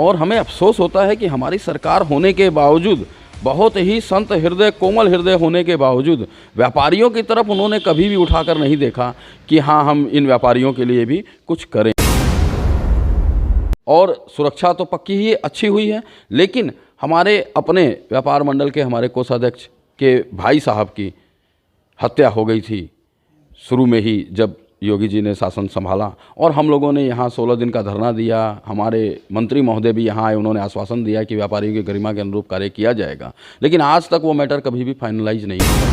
और हमें अफसोस होता है कि हमारी सरकार होने के बावजूद, बहुत ही संत हृदय, कोमल हृदय होने के बावजूद व्यापारियों की तरफ उन्होंने कभी भी उठाकर नहीं देखा कि हाँ, हम इन व्यापारियों के लिए भी कुछ करें। और सुरक्षा तो पक्की ही अच्छी हुई है, लेकिन हमारे अपने व्यापार मंडल के हमारे कोषाध्यक्ष के भाई साहब की हत्या हो गई थी शुरू में ही, जब योगी जी ने शासन संभाला, और हम लोगों ने यहाँ 16 दिन का धरना दिया। हमारे मंत्री महोदय भी यहाँ आए, उन्होंने आश्वासन दिया कि व्यापारियों की गरिमा के अनुरूप कार्य किया जाएगा, लेकिन आज तक वो मैटर कभी भी फाइनलाइज नहीं हुआ।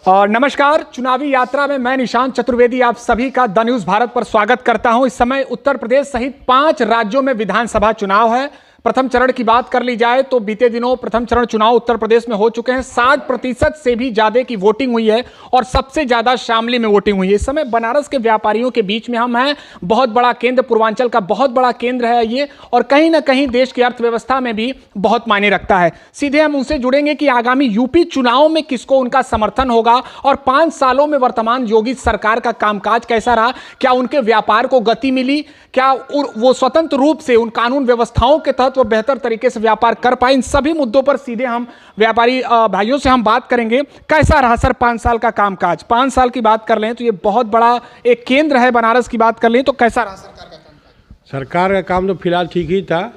और नमस्कार, चुनावी यात्रा में मैं निशांत चतुर्वेदी आप सभी का द न्यूज़ भारत पर स्वागत करता हूं। इस समय उत्तर प्रदेश सहित 5 राज्यों में विधानसभा चुनाव है। प्रथम चरण की बात कर ली जाए तो बीते दिनों प्रथम चरण चुनाव उत्तर प्रदेश में हो चुके हैं। 60% से भी ज्यादा की वोटिंग हुई है और सबसे ज्यादा शामली में वोटिंग हुई है। इस समय बनारस के व्यापारियों के बीच में हम हैं। बहुत बड़ा केंद्र, पूर्वांचल का बहुत बड़ा केंद्र है ये, और कहीं ना कहीं देश की अर्थव्यवस्था में भी बहुत मायने रखता है। सीधे हम उनसे जुड़ेंगे कि आगामी यूपी चुनाव में किसको उनका समर्थन होगा और 5 सालों में वर्तमान योगी सरकार का कामकाज कैसा रहा, क्या उनके व्यापार को गति मिली, क्या वो स्वतंत्र रूप से उन कानून व्यवस्थाओं के तहत वो बेहतर तरीके से व्यापार कर पाए। इन सभी मुद्दों पर सीधे हम व्यापारी भाइयों से हम बात करेंगे। कैसा रहा सर 5 साल का कामकाज? 5 साल की बात कर लें तो ये बहुत बड़ा एक केंद्र है, बनारस की बात कर लें तो कैसा रहा सरकार का कामकाज? सरकार का काम तो फिलहाल ठीक ही था,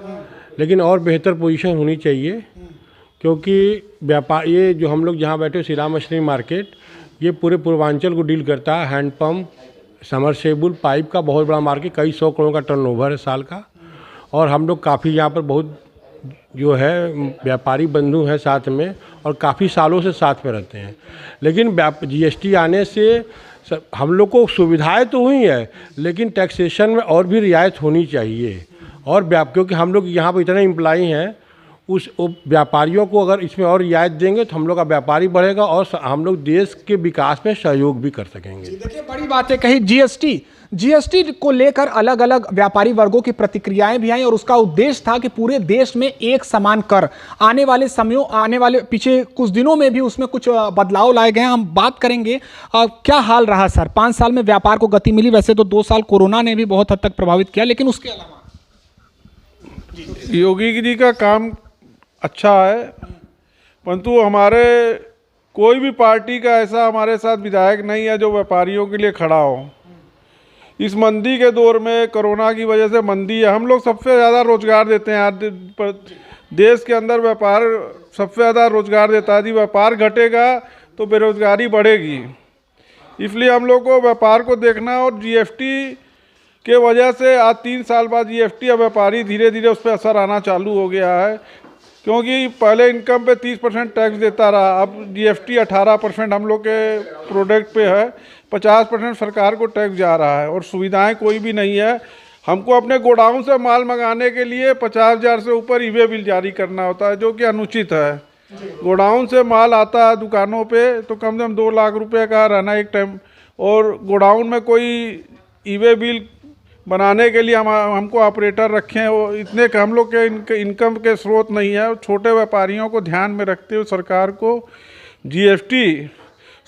लेकिन और बेहतर पोजीशन होनी चाहिए, क्योंकि व्यापार ये जो हम लोग जहाँ बैठे श्री राम मशीनरी मार्केट, ये पूरे पूर्वांचल को डील करता है। हैंडपम्प, समरसेबुल, पाइप का बहुत बड़ा मार्केट, कई 100 करोड़ का टर्नओवर है साल का। और हम लोग काफ़ी यहाँ पर बहुत जो है व्यापारी बंधु हैं साथ में, और काफ़ी सालों से साथ में रहते हैं। लेकिन जीएसटी आने से हम लोग को सुविधाएं तो हुई है, लेकिन टैक्सेशन में और भी रियायत होनी चाहिए। और क्योंकि हम लोग यहाँ पर इतने एम्प्लॉई हैं, उस व्यापारियों को अगर इसमें और रियायत देंगे तो हम लोग का व्यापारी बढ़ेगा और हम लोग देश के विकास में सहयोग भी कर सकेंगे। देखिए, बड़ी बात है कही जीएसटी को लेकर अलग अलग व्यापारी वर्गों की प्रतिक्रियाएं भी आई, और उसका उद्देश्य था कि पूरे देश में एक समान कर आने वाले पीछे कुछ दिनों में भी उसमें कुछ बदलाव लाए गए हैं। हम बात करेंगे क्या हाल रहा सर 5 साल में व्यापार को गति मिली? वैसे तो 2 साल कोरोना ने भी बहुत हद तक प्रभावित किया, लेकिन उसके अलावा योगी जी का काम अच्छा है, परंतु हमारे कोई भी पार्टी का ऐसा हमारे साथ विधायक नहीं है जो व्यापारियों के लिए खड़ा हो। इस मंदी के दौर में, कोरोना की वजह से मंदी है, हम लोग सबसे ज़्यादा रोजगार देते हैं देश के अंदर। व्यापार सबसे ज़्यादा रोजगार देता है। यदि व्यापार घटेगा तो बेरोजगारी बढ़ेगी, इसलिए हम लोग को व्यापार को देखना। और जीएसटी के वजह से आज 3 साल बाद जीएसटी और व्यापारी धीरे धीरे उस पर असर आना चालू हो गया है, क्योंकि पहले इनकम पे 30% टैक्स देता रहा, अब जीएसटी 18% हम लोग के प्रोडक्ट पे है, 50% सरकार को टैक्स जा रहा है, और सुविधाएं कोई भी नहीं है। हमको अपने गोडाउन से माल मंगाने के लिए 50,000 से ऊपर ईवे बिल जारी करना होता है, जो कि अनुचित है। गोडाउन से माल आता है दुकानों पे तो कम से कम 2 लाख रुपए का रहना एक टाइम, और गोडाउन में कोई ईवे बिल बनाने के लिए हमको ऑपरेटर रखें, वो इतने हम लोग के इनकम के स्रोत नहीं है। छोटे व्यापारियों को ध्यान में रखते हुए सरकार को जीएसटी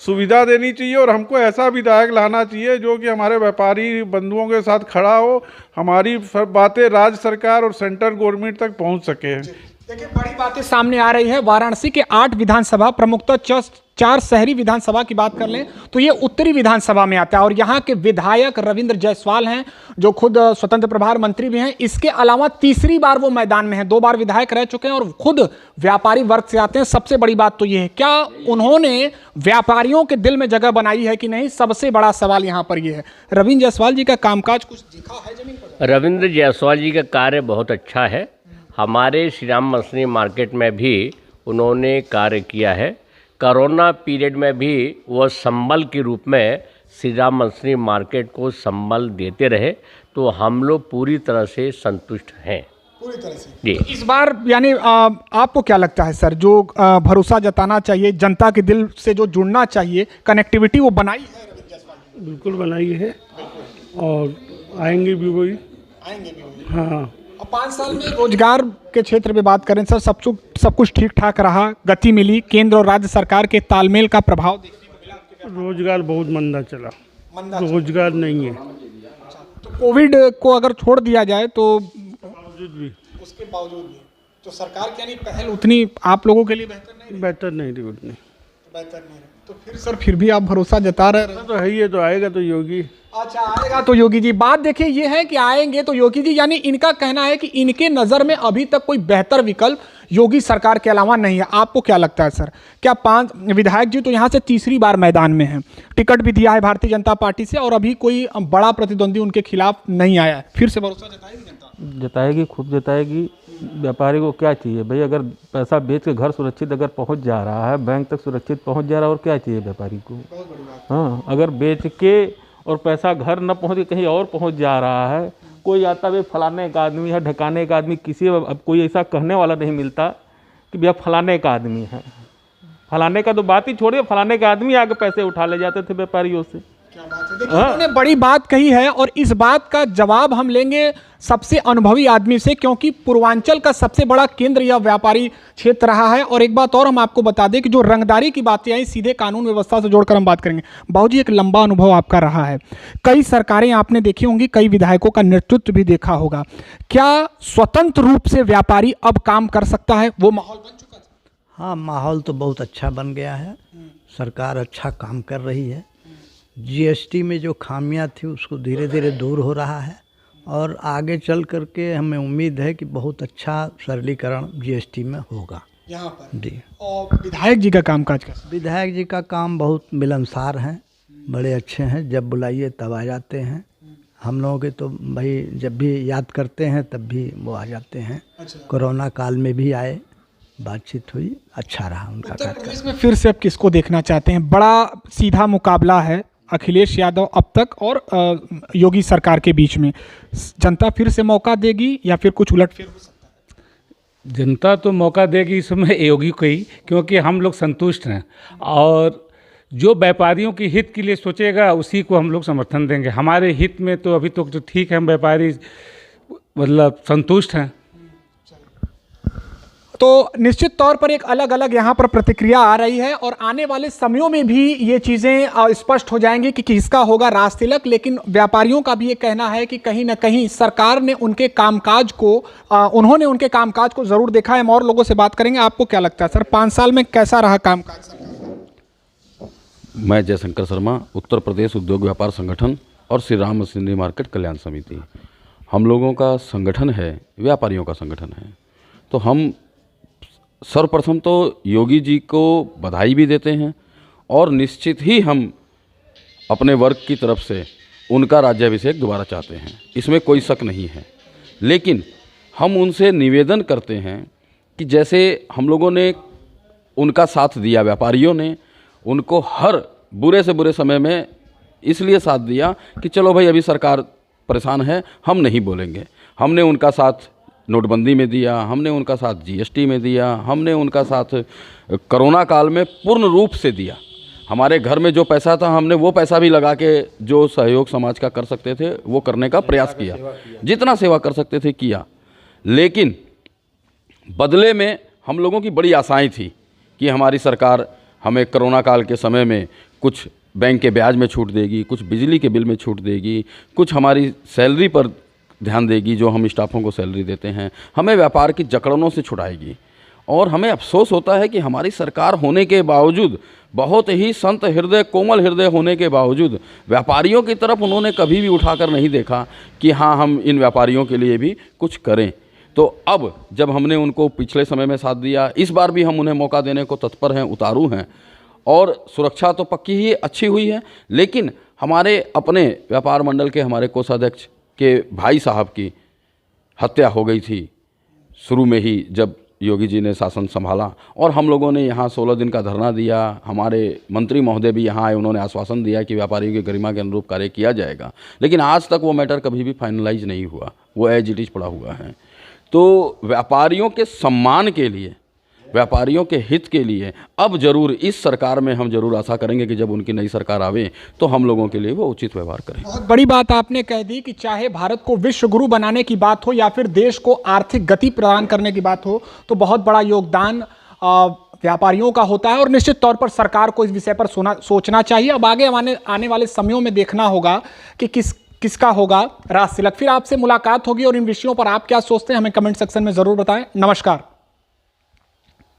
सुविधा देनी चाहिए, और हमको ऐसा विधायक लाना चाहिए जो कि हमारे व्यापारी बंधुओं के साथ खड़ा हो, हमारी बातें राज्य सरकार और सेंट्रल गवर्नमेंट तक पहुंच सके। देखिए, बड़ी बातें सामने आ रही है। वाराणसी के 8 विधानसभा, प्रमुखतः 4 शहरी विधानसभा की बात कर लें तो ये उत्तरी विधानसभा में आता है, और यहाँ के विधायक रविंद्र जायसवाल हैं जो खुद स्वतंत्र प्रभार मंत्री भी हैं। इसके अलावा तीसरी बार वो मैदान में हैं, 2 बार विधायक रह चुके हैं और खुद व्यापारी वर्ग से आते हैं। सबसे बड़ी बात तो ये है, क्या उन्होंने व्यापारियों के दिल में जगह बनाई है कि नहीं? सबसे बड़ा सवाल यहाँ पर ये है। रविंद्र जायसवाल जी का कामकाज कुछ दिखा है जमीन पर? रविंद्र जायसवाल जी का कार्य बहुत अच्छा है। हमारे श्री राम मशीनरी मार्केट में भी उन्होंने कार्य किया है। कोरोना पीरियड में भी वो संबल के रूप में श्री राम मशीनरी मार्केट को संबल देते रहे, तो हम लोग पूरी तरह से संतुष्ट हैं। पूरी तरह से जी। तो इस बार यानी आपको क्या लगता है सर, जो भरोसा जताना चाहिए, जनता के दिल से जो जुड़ना चाहिए, कनेक्टिविटी वो बनाई है रविंद्र जायसवाल जी? बिल्कुल बनाई है, और आएंगे भी वही। हाँ। 5 साल में रोजगार के क्षेत्र में बात करें सर, सब कुछ ठीक ठाक रहा, गति मिली, केंद्र और राज्य सरकार के तालमेल का प्रभाव देखने को मिला? रोजगार बहुत मंदा चला, रोजगार नहीं है। तो कोविड को अगर छोड़ दिया जाए तो बावजूद भी उसके बावजूद भी तो सरकार की यानी पहल उतनी आप लोगों के लिए बेहतर नहीं रही? बेहतर नहीं थी उतनी। बेहतर नहीं रही। तो फिर सर फिर भी आप भरोसा जता रहे हैं। तो है ही है, तो आएगा तो योगी। अच्छा आएगा तो योगी जी। बात देखिए ये है कि आएंगे तो योगी जी, यानी इनका कहना है कि इनके नज़र में अभी तक कोई बेहतर विकल्प योगी सरकार के अलावा नहीं है। आपको क्या लगता है सर? क्या 5 विधायक जी तो यहाँ से तीसरी बार मैदान में हैं, टिकट भी दिया है भारतीय जनता पार्टी से और अभी कोई बड़ा प्रतिद्वंदी उनके खिलाफ नहीं आया है, फिर से भरोसा जताएगी जनता? जताएगी, खूब जताएगी। व्यापारी को क्या चाहिए भाई? अगर पैसा बेच के घर सुरक्षित अगर पहुंच जा रहा है, बैंक तक सुरक्षित पहुंच जा रहा है, और क्या चाहिए व्यापारी को? हाँ, अगर बेच के और पैसा घर न पहुंच के कहीं और पहुंच जा रहा है, कोई आता भाई फलाने का आदमी है, ढकाने का आदमी, किसी अब कोई ऐसा कहने वाला नहीं मिलता कि भैया फलाने का आदमी है। फलाने का तो बात ही छोड़िए, फलाने का आदमी आके पैसे उठा ले जाते थे व्यापारियों से। क्या बात है। देखिए उन्होंने बड़ी बात कही है और इस बात का जवाब हम लेंगे सबसे अनुभवी आदमी से, क्योंकि पूर्वांचल का सबसे बड़ा केंद्र यह व्यापारी क्षेत्र रहा है। और एक बात और हम आपको बता दें कि जो रंगदारी की बातें आई, सीधे कानून व्यवस्था से जोड़कर हम बात करेंगे। बाबूजी एक लंबा अनुभव आपका रहा है, कई सरकारें आपने देखी होंगी, कई विधायकों का नेतृत्व भी देखा होगा। क्या स्वतंत्र रूप से व्यापारी अब काम कर सकता है? वो माहौल बन चुका था? हाँ, माहौल तो बहुत अच्छा बन गया है। सरकार अच्छा काम कर रही है। जीएसटी में जो खामियां थी उसको धीरे धीरे दूर हो रहा है और आगे चल करके हमें उम्मीद है कि बहुत अच्छा सरलीकरण जीएसटी में होगा यहाँ पर। जी। और विधायक जी का कामकाज कैसा? विधायक जी का काम बहुत मिलनसार हैं, बड़े अच्छे हैं। जब बुलाइए तब आ जाते हैं। हम लोगों के तो भाई जब भी याद करते हैं तब भी वो आ जाते हैं। कोरोना काल में भी आए, बातचीत हुई, अच्छा रहा उनका उत्तर कार्यक्रम। प्रदेश में फिर से अब किसको देखना चाहते हैं? बड़ा सीधा मुकाबला है अखिलेश यादव अब तक और योगी सरकार के बीच में। जनता फिर से मौका देगी या फिर कुछ उलटफेर हो सकता है? जनता तो मौका देगी इस समय योगी को ही, क्योंकि हम लोग संतुष्ट हैं और जो व्यापारियों के हित के लिए सोचेगा उसी को हम लोग समर्थन देंगे। हमारे हित में तो अभी तो ठीक है, हम व्यापारी मतलब संतुष्ट हैं। तो निश्चित तौर पर एक अलग अलग यहाँ पर प्रतिक्रिया आ रही है और आने वाले समयों में भी ये चीज़ें स्पष्ट हो जाएंगी कि किसका होगा राज तिलक। लेकिन व्यापारियों का भी ये कहना है कि कहीं ना कहीं सरकार ने उनके कामकाज को उन्होंने उनके कामकाज को ज़रूर देखा है। हम और लोगों से बात करेंगे। आपको क्या लगता है सर, 5 साल में कैसा रहा कामकाज सरकार? मैं जयशंकर शर्मा, उत्तर प्रदेश उद्योग व्यापार संगठन और श्री राम मशीनरी मार्केट कल्याण समिति, हम लोगों का संगठन है, व्यापारियों का संगठन है। तो हम सर्वप्रथम तो योगी जी को बधाई भी देते हैं और निश्चित ही हम अपने वर्ग की तरफ से उनका राज्याभिषेक दोबारा चाहते हैं, इसमें कोई शक नहीं है। लेकिन हम उनसे निवेदन करते हैं कि जैसे हम लोगों ने उनका साथ दिया, व्यापारियों ने उनको हर बुरे से बुरे समय में इसलिए साथ दिया कि चलो भाई अभी सरकार परेशान है, हम नहीं बोलेंगे। हमने उनका साथ नोटबंदी में दिया, हमने उनका साथ जीएसटी में दिया, हमने उनका साथ कोरोना काल में पूर्ण रूप से दिया। हमारे घर में जो पैसा था हमने वो पैसा भी लगा के जो सहयोग समाज का कर सकते थे वो करने का प्रयास किया, जितना सेवा कर सकते थे किया। लेकिन बदले में हम लोगों की बड़ी आशाएं थी कि हमारी सरकार हमें कोरोना काल के समय में कुछ बैंक के ब्याज में छूट देगी, कुछ बिजली के बिल में छूट देगी, कुछ हमारी सैलरी पर ध्यान देगी, जो हम स्टाफों को सैलरी देते हैं, हमें व्यापार की जकड़नों से छुड़ाएगी। और हमें अफसोस होता है कि हमारी सरकार होने के बावजूद, बहुत ही संत हृदय कोमल हृदय होने के बावजूद, व्यापारियों की तरफ उन्होंने कभी भी उठाकर नहीं देखा कि हाँ हम इन व्यापारियों के लिए भी कुछ करें। तो अब जब हमने उनको पिछले समय में साथ दिया, इस बार भी हम उन्हें मौका देने को तत्पर हैं, उतारू हैं। और सुरक्षा तो पक्की ही अच्छी हुई है, लेकिन हमारे अपने व्यापार मंडल के हमारे कोषाध्यक्ष के भाई साहब की हत्या हो गई थी शुरू में ही जब योगी जी ने शासन संभाला, और हम लोगों ने यहाँ 16 दिन का धरना दिया। हमारे मंत्री महोदय भी यहाँ आए, उन्होंने आश्वासन दिया कि व्यापारियों की गरिमा के अनुरूप कार्य किया जाएगा। लेकिन आज तक वो मैटर कभी भी फाइनलाइज नहीं हुआ, वो एज इट इज पड़ा हुआ है। तो व्यापारियों के सम्मान के लिए, व्यापारियों के हित के लिए अब जरूर इस सरकार में हम जरूर आशा करेंगे कि जब उनकी नई सरकार आवे तो हम लोगों के लिए वो उचित व्यवहार करें। बहुत बड़ी बात आपने कह दी कि चाहे भारत को विश्व गुरु बनाने की बात हो या फिर देश को आर्थिक गति प्रदान करने की बात हो, तो बहुत बड़ा योगदान व्यापारियों का होता है और निश्चित तौर पर सरकार को इस विषय पर सोचना चाहिए। अब आगे आने वाले समयों में देखना होगा कि किसका होगा राज तिलक। फिर आपसे मुलाकात होगी और इन विषयों पर आप क्या सोचते हैं हमें कमेंट सेक्शन में जरूर बताएं। नमस्कार।